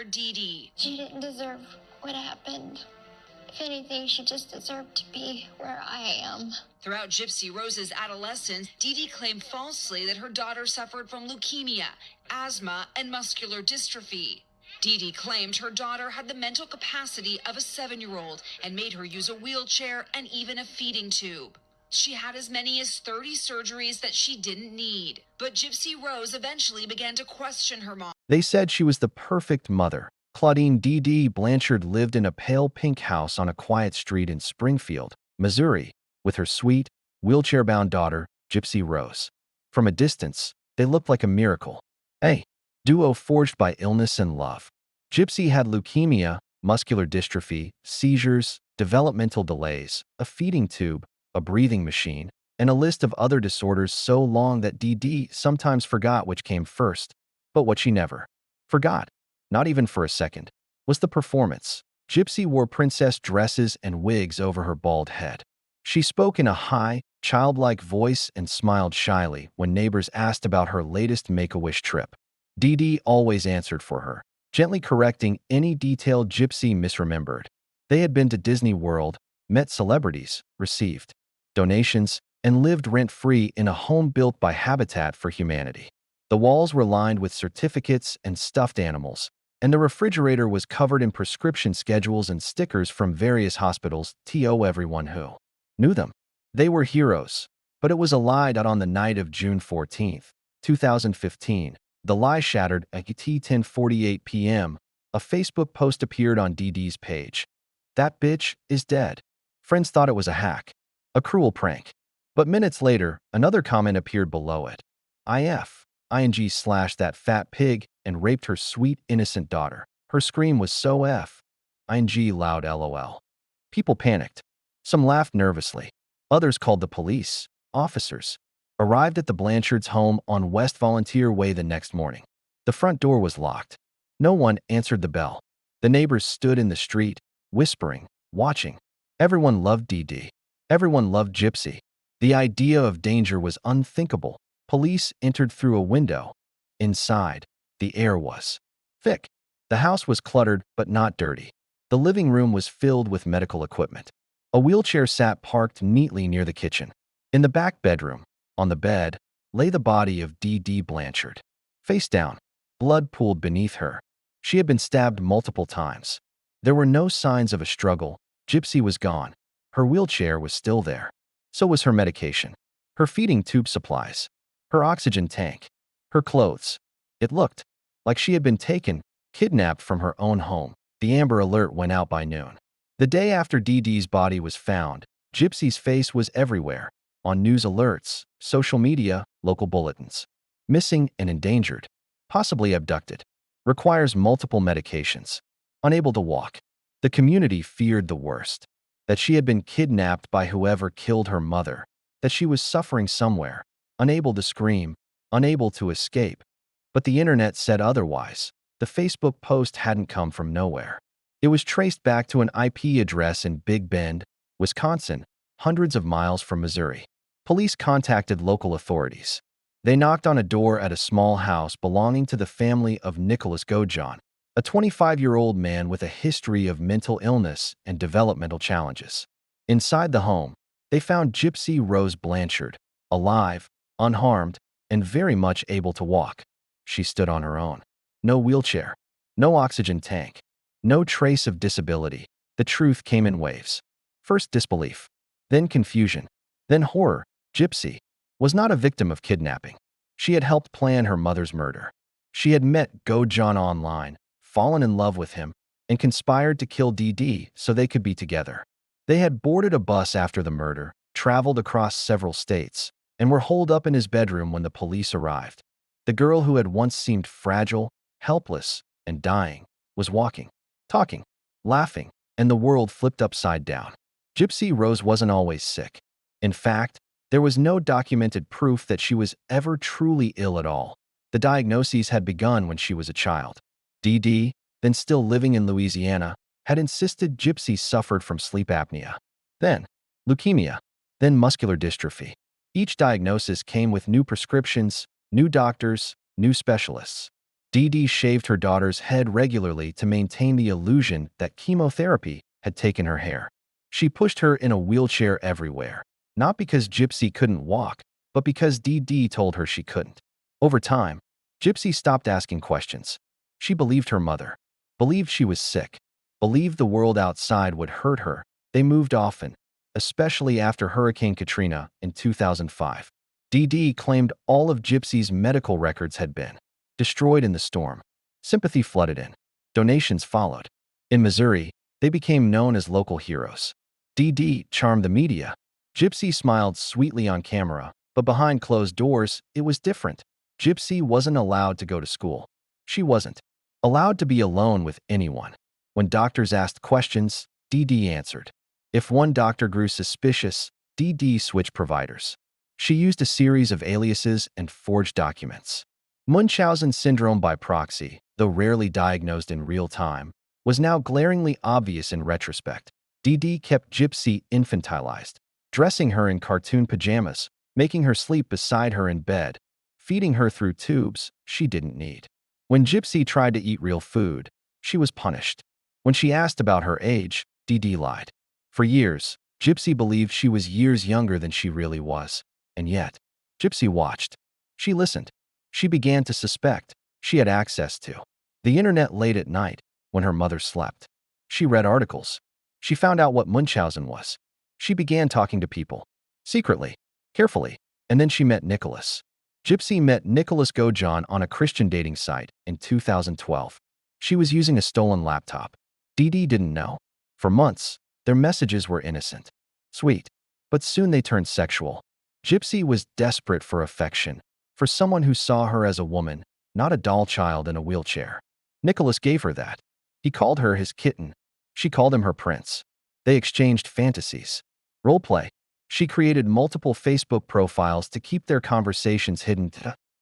mother, Dee Dee. She didn't deserve what happened. If anything, she just deserved to be where I am. Throughout Gypsy Rose's adolescence, Dee Dee claimed falsely that her daughter suffered from leukemia, asthma, and muscular dystrophy. Dee Dee claimed her daughter had the mental capacity of a 7-year-old and made her use a wheelchair and even a feeding tube. She had as many as 30 surgeries that she didn't need. But Gypsy Rose eventually began to question her mom. They said she was the perfect mother. Claudine Dee Dee Blanchard lived in a pale pink house on a quiet street in Springfield, Missouri, with her sweet, wheelchair-bound daughter, Gypsy Rose. From a distance, they looked like a miracle. A duo forged by illness and love. Gypsy had leukemia, muscular dystrophy, seizures, developmental delays, a feeding tube, a breathing machine, and a list of other disorders so long that Dee Dee sometimes forgot which came first. But what she never forgot, not even for a second, was the performance. Gypsy wore princess dresses and wigs over her bald head. She spoke in a high, childlike voice and smiled shyly when neighbors asked about her latest Make-A-Wish trip. Dee Dee always answered for her, gently correcting any detail Gypsy misremembered. They had been to Disney World, met celebrities, received donations, and lived rent-free in a home built by Habitat for Humanity. The walls were lined with certificates and stuffed animals, and the refrigerator was covered in prescription schedules and stickers from various hospitals. Everyone who knew them, they were heroes. But it was a lie that on the night of June 14, 2015, the lie shattered at 10:48 p.m. A Facebook post appeared on Dee Dee's page. "That bitch is dead." Friends thought it was a hack, a cruel prank. But minutes later, another comment appeared below it. "That fat pig and raped her sweet, innocent daughter. Her scream was so loud LOL." People panicked. Some laughed nervously. Others called the police. Officers arrived at the Blanchards' home on West Volunteer Way the next morning. The front door was locked. No one answered the bell. The neighbors stood in the street, whispering, watching. Everyone loved Dee Dee. Everyone loved Gypsy. The idea of danger was unthinkable. Police entered through a window. Inside, the air was thick. The house was cluttered but not dirty. The living room was filled with medical equipment. A wheelchair sat parked neatly near the kitchen. In the back bedroom, on the bed, lay the body of Dee Dee Blanchard. Face down, blood pooled beneath her. She had been stabbed multiple times. There were no signs of a struggle. Gypsy was gone. Her wheelchair was still there. So was her medication, her feeding tube supplies, her oxygen tank, her clothes. It looked like she had been kidnapped from her own home. The Amber Alert went out by noon. The day after Dee Dee's body was found, Gypsy's face was everywhere, on news alerts, social media, local bulletins. Missing and endangered, possibly abducted, requires multiple medications, unable to walk. The community feared the worst, that she had been kidnapped by whoever killed her mother, that she was suffering somewhere, unable to scream, unable to escape. But the internet said otherwise. The Facebook post hadn't come from nowhere. It was traced back to an IP address in Big Bend, Wisconsin, hundreds of miles from Missouri. Police contacted local authorities. They knocked on a door at a small house belonging to the family of Nicholas Gojon, a 25-year-old man with a history of mental illness and developmental challenges. Inside the home, they found Gypsy Rose Blanchard, alive, unharmed, and very much able to walk. She stood on her own. No wheelchair, no oxygen tank, no trace of disability. The truth came in waves. First disbelief, then confusion, then horror. Gypsy was not a victim of kidnapping. She had helped plan her mother's murder. She had met Gojon online, fallen in love with him, and conspired to kill Dee Dee so they could be together. They had boarded a bus after the murder, traveled across several states, and were holed up in his bedroom when the police arrived. The girl who had once seemed fragile, helpless, and dying was walking, talking, laughing, and the world flipped upside down. Gypsy Rose wasn't always sick. In fact, there was no documented proof that she was ever truly ill at all. The diagnoses had begun when she was a child. Dee Dee, then still living in Louisiana, had insisted Gypsy suffered from sleep apnea, then leukemia, then muscular dystrophy. Each diagnosis came with new prescriptions, new doctors, new specialists. Dee Dee shaved her daughter's head regularly to maintain the illusion that chemotherapy had taken her hair. She pushed her in a wheelchair everywhere, not because Gypsy couldn't walk, but because Dee Dee told her she couldn't. Over time, Gypsy stopped asking questions. She believed her mother, believed she was sick, believed the world outside would hurt her. They moved often, especially after Hurricane Katrina in 2005. Dee Dee claimed all of Gypsy's medical records had been destroyed in the storm. Sympathy flooded in. Donations followed. In Missouri, they became known as local heroes. Dee Dee charmed the media. Gypsy smiled sweetly on camera, but behind closed doors, it was different. Gypsy wasn't allowed to go to school. She wasn't allowed to be alone with anyone. When doctors asked questions, Dee Dee answered. If one doctor grew suspicious, Dee Dee switched providers. She used a series of aliases and forged documents. Munchausen syndrome by proxy, though rarely diagnosed in real time, was now glaringly obvious in retrospect. Dee Dee kept Gypsy infantilized, dressing her in cartoon pajamas, making her sleep beside her in bed, feeding her through tubes she didn't need. When Gypsy tried to eat real food, she was punished. When she asked about her age, Dee Dee lied. For years, Gypsy believed she was years younger than she really was. And yet, Gypsy watched. She listened. She began to suspect she had access to the internet late at night when her mother slept. She read articles. She found out what Munchausen was. She began talking to people. Secretly, carefully, and then she met Nicholas. Gypsy met Nicholas Gojon on a Christian dating site in 2012. She was using a stolen laptop. Dee Dee didn't know. For months, their messages were innocent, sweet, but soon they turned sexual. Gypsy was desperate for affection, for someone who saw her as a woman, not a doll child in a wheelchair. Nicholas gave her that. He called her his kitten. She called him her prince. They exchanged fantasies. Roleplay. She created multiple Facebook profiles to keep their conversations hidden.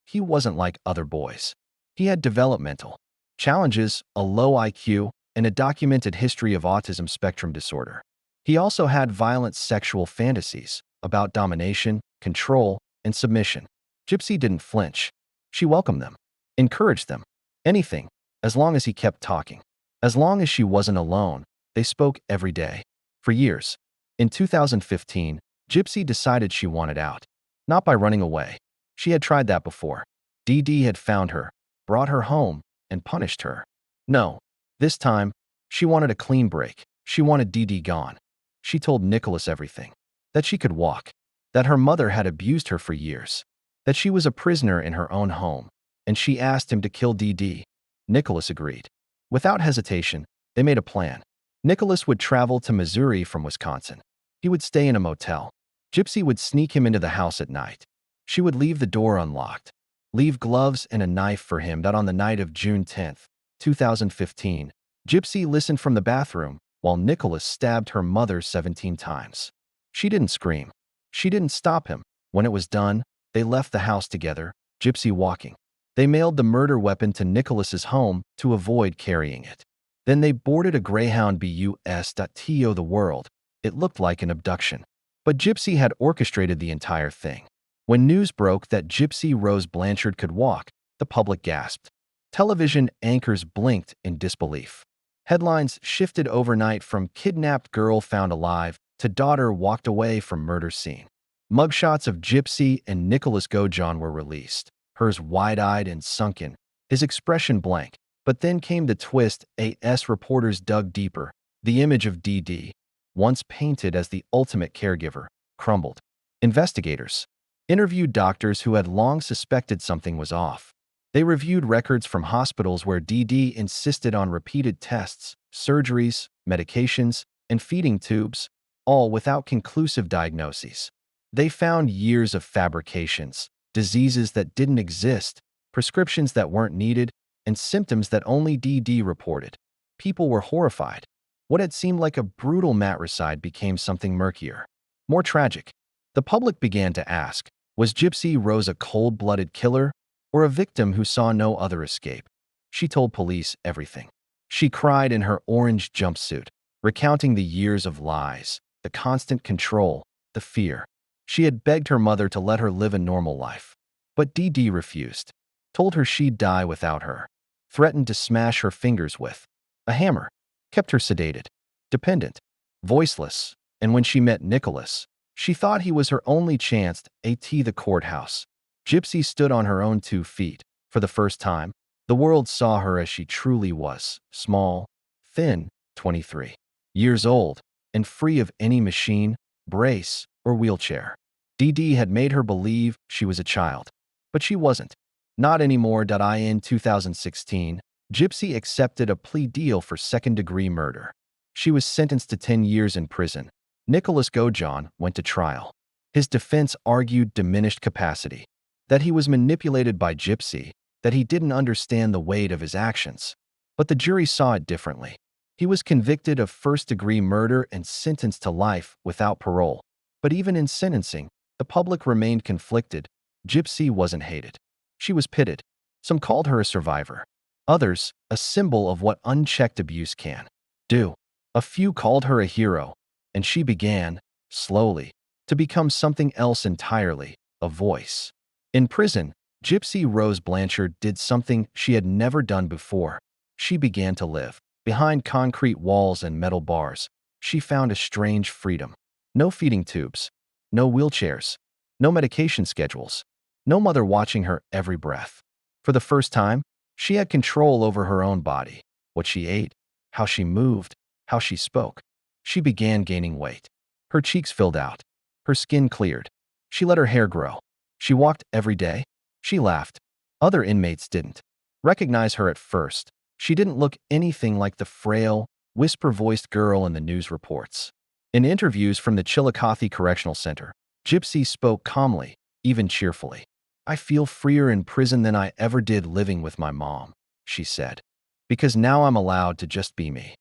He wasn't like other boys. He had developmental challenges, a low IQ, and a documented history of autism spectrum disorder. He also had violent sexual fantasies about domination, control, and submission. Gypsy didn't flinch. She welcomed them, encouraged them. Anything, as long as he kept talking. As long as she wasn't alone, they spoke every day. For years. In 2015, Gypsy decided she wanted out. Not by running away. She had tried that before. Dee Dee had found her, brought her home, and punished her. No. This time, she wanted a clean break. She wanted Dee Dee gone. She told Nicholas everything. That she could walk. That her mother had abused her for years. That she was a prisoner in her own home. And she asked him to kill Dee Dee. Nicholas agreed. Without hesitation, they made a plan. Nicholas would travel to Missouri from Wisconsin. He would stay in a motel. Gypsy would sneak him into the house at night. She would leave the door unlocked. Leave gloves and a knife for him. That on the night of June 10, 2015, Gypsy listened from the bathroom while Nicholas stabbed her mother 17 times. She didn't scream. She didn't stop him. When it was done, they left the house together, Gypsy walking. They mailed the murder weapon to Nicholas's home to avoid carrying it. Then they boarded a Greyhound bus.to the world. It looked like an abduction. But Gypsy had orchestrated the entire thing. When news broke that Gypsy Rose Blanchard could walk, the public gasped. Television anchors blinked in disbelief. Headlines shifted overnight from kidnapped girl found alive to daughter walked away from murder scene. Mugshots of Gypsy and Nicholas Gojon were released, hers wide-eyed and sunken, his expression blank. But then came the twist. AS reporters dug deeper. The image of Dee Dee, once painted as the ultimate caregiver, crumbled. Investigators interviewed doctors who had long suspected something was off. They reviewed records from hospitals where Dee Dee insisted on repeated tests, surgeries, medications, and feeding tubes, all without conclusive diagnoses. They found years of fabrications, diseases that didn't exist, prescriptions that weren't needed, and symptoms that only Dee Dee reported. People were horrified. What had seemed like a brutal matricide became something murkier, more tragic. The public began to ask, was Gypsy Rose a cold-blooded killer or a victim who saw no other escape? She told police everything. She cried in her orange jumpsuit, recounting the years of lies, the constant control, the fear. She had begged her mother to let her live a normal life. But Dee Dee refused, told her she'd die without her. threatened to smash her fingers with a hammer, kept her sedated, dependent, voiceless, and when she met Nicholas, she thought he was her only chance at the courthouse. Gypsy stood on her own 2 feet. For the first time, the world saw her as she truly was, small, thin, 23 years old, and free of any machine, brace, or wheelchair. Dee Dee had made her believe she was a child. But she wasn't. Not anymore. In 2016, Gypsy accepted a plea deal for second-degree murder. She was sentenced to 10 years in prison. Nicholas Gojon went to trial. His defense argued diminished capacity, that he was manipulated by Gypsy, that he didn't understand the weight of his actions. But the jury saw it differently. He was convicted of first-degree murder and sentenced to life without parole. But even in sentencing, the public remained conflicted. Gypsy wasn't hated. She was pitted. Some called her a survivor. Others, a symbol of what unchecked abuse can do. A few called her a hero, and she began, slowly, to become something else entirely, a voice. In prison, Gypsy Rose Blanchard did something she had never done before. She began to live. Behind concrete walls and metal bars, she found a strange freedom. No feeding tubes, no wheelchairs, no medication schedules, no mother watching her every breath. For the first time, she had control over her own body, what she ate, how she moved, how she spoke. She began gaining weight. Her cheeks filled out. Her skin cleared. She let her hair grow. She walked every day. She laughed. Other inmates didn't recognize her at first. She didn't look anything like the frail, whisper-voiced girl in the news reports. In interviews from the Chillicothe Correctional Center, Gypsy spoke calmly, even cheerfully. "I feel freer in prison than I ever did living with my mom," she said, "because now I'm allowed to just be me."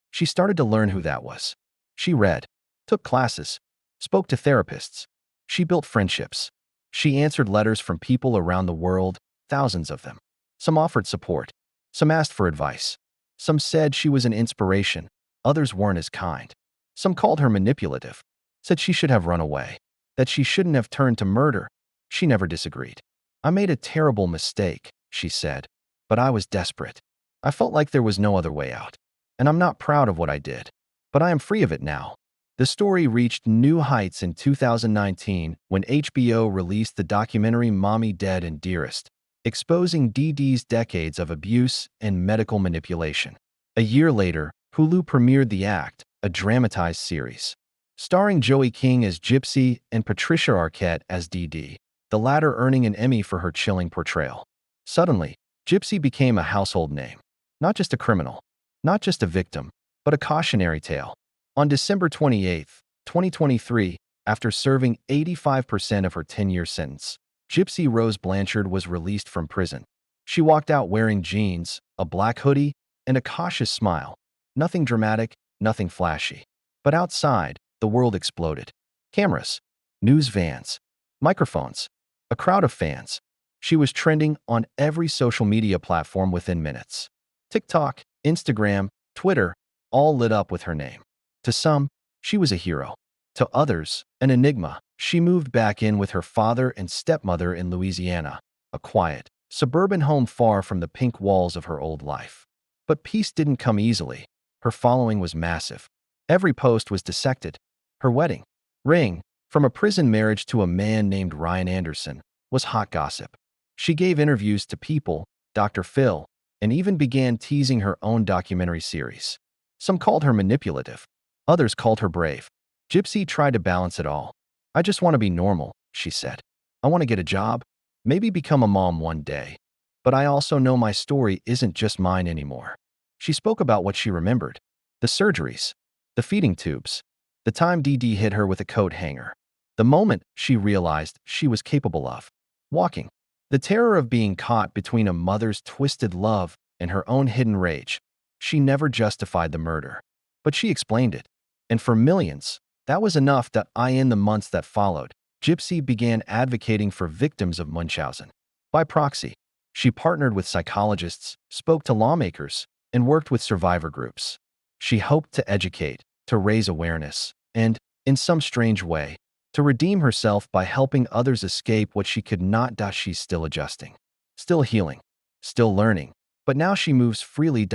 She started to learn who that was. She read, took classes, spoke to therapists. She built friendships. She answered letters from people around the world, thousands of them. Some offered support. Some asked for advice. Some said she was an inspiration. Others weren't as kind. Some called her manipulative, said she should have run away, that she shouldn't have turned to murder. She never disagreed. "I made a terrible mistake," she said, "but I was desperate. I felt like there was no other way out. And I'm not proud of what I did, but I am free of it now." The story reached new heights in 2019 when HBO released the documentary Mommy Dead and Dearest, exposing Dee Dee's decades of abuse and medical manipulation. A year later, Hulu premiered The Act, a dramatized series, starring Joey King as Gypsy and Patricia Arquette as Dee Dee, the latter earning an Emmy for her chilling portrayal. Suddenly, Gypsy became a household name. Not just a criminal, not just a victim, but a cautionary tale. On December 28, 2023, after serving 85% of her 10-year sentence, Gypsy Rose Blanchard was released from prison. She walked out wearing jeans, a black hoodie, and a cautious smile. Nothing dramatic, nothing flashy. But outside, the world exploded. Cameras, news vans, microphones, a crowd of fans. She was trending on every social media platform within minutes. TikTok, Instagram, Twitter, all lit up with her name. To some, she was a hero. To others, an enigma. She moved back in with her father and stepmother in Louisiana, a quiet, suburban home far from the pink walls of her old life. But peace didn't come easily. Her following was massive. Every post was dissected. Her wedding ring, from a prison marriage to a man named Ryan Anderson, was hot gossip. She gave interviews to People, Dr. Phil, and even began teasing her own documentary series. Some called her manipulative. Others called her brave. Gypsy tried to balance it all. "I just want to be normal," she said. "I want to get a job, maybe become a mom one day. But I also know my story isn't just mine anymore." She spoke about what she remembered. The surgeries, the feeding tubes, the time Dee Dee hit her with a coat hanger, the moment she realized she was capable of walking, the terror of being caught between a mother's twisted love and her own hidden rage. She never justified the murder, but she explained it. And for millions, that was enough. In the months that followed, Gypsy began advocating for victims of Munchausen. By proxy, she partnered with psychologists, spoke to lawmakers, and worked with survivor groups. She hoped to educate, to raise awareness, and, in some strange way, to redeem herself by helping others escape what she could not. She's still adjusting, still healing, still learning, But now she moves freely.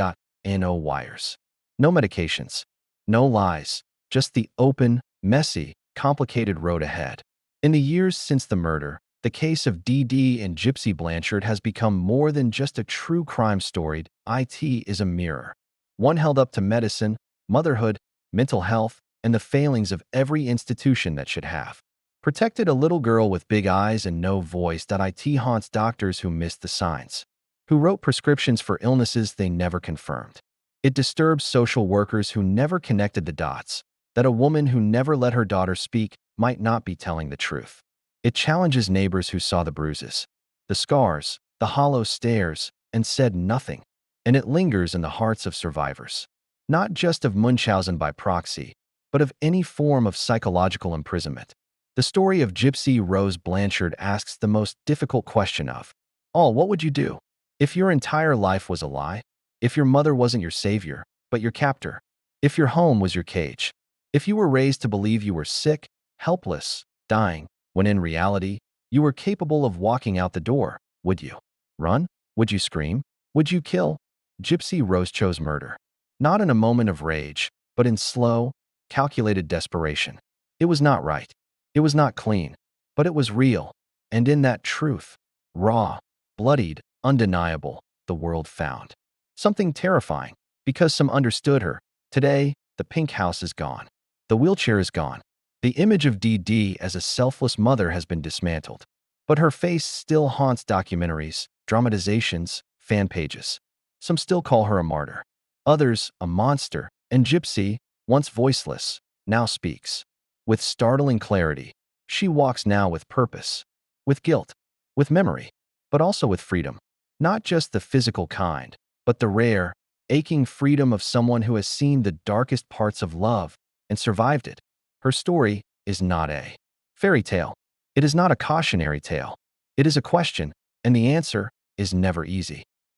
No wires, no medications, no lies, just the open, messy, complicated road ahead. In the years since the murder, the case of Dee Dee and Gypsy Blanchard has become more than just a true crime story. It is a mirror. One held up to medicine, motherhood, mental health, and the failings of every institution that should have protected a little girl with big eyes and no voice. It haunts doctors who missed the signs, who wrote prescriptions for illnesses they never confirmed. It disturbs social workers who never connected the dots, that a woman who never let her daughter speak might not be telling the truth. It challenges neighbors who saw the bruises, the scars, the hollow stares, and said nothing. And it lingers in the hearts of survivors, not just of Munchausen by proxy, but of any form of psychological imprisonment. The story of Gypsy Rose Blanchard asks the most difficult question of all: what would you do if your entire life was a lie? If your mother wasn't your savior, but your captor? If your home was your cage? If you were raised to believe you were sick, helpless, dying, when in reality, you were capable of walking out the door? Would you run? Would you scream? Would you kill? Gypsy Rose chose murder, not in a moment of rage, but in slow, calculated desperation. It was not right. It was not clean, but it was real. And in that truth, raw, bloodied, undeniable, the world found something terrifying, because some understood her. Today, the pink house is gone. The wheelchair is gone. The image of Dee Dee as a selfless mother has been dismantled. But her face still haunts documentaries, dramatizations, fan pages. Some still call her a martyr. Others, a monster. And Gypsy, once voiceless, now speaks. With startling clarity, she walks now with purpose, with guilt, with memory, but also with freedom. Not just the physical kind, but the rare, aching freedom of someone who has seen the darkest parts of love and survived it. Her story is not a fairy tale. It is not a cautionary tale. It is a question, and the answer is never easy.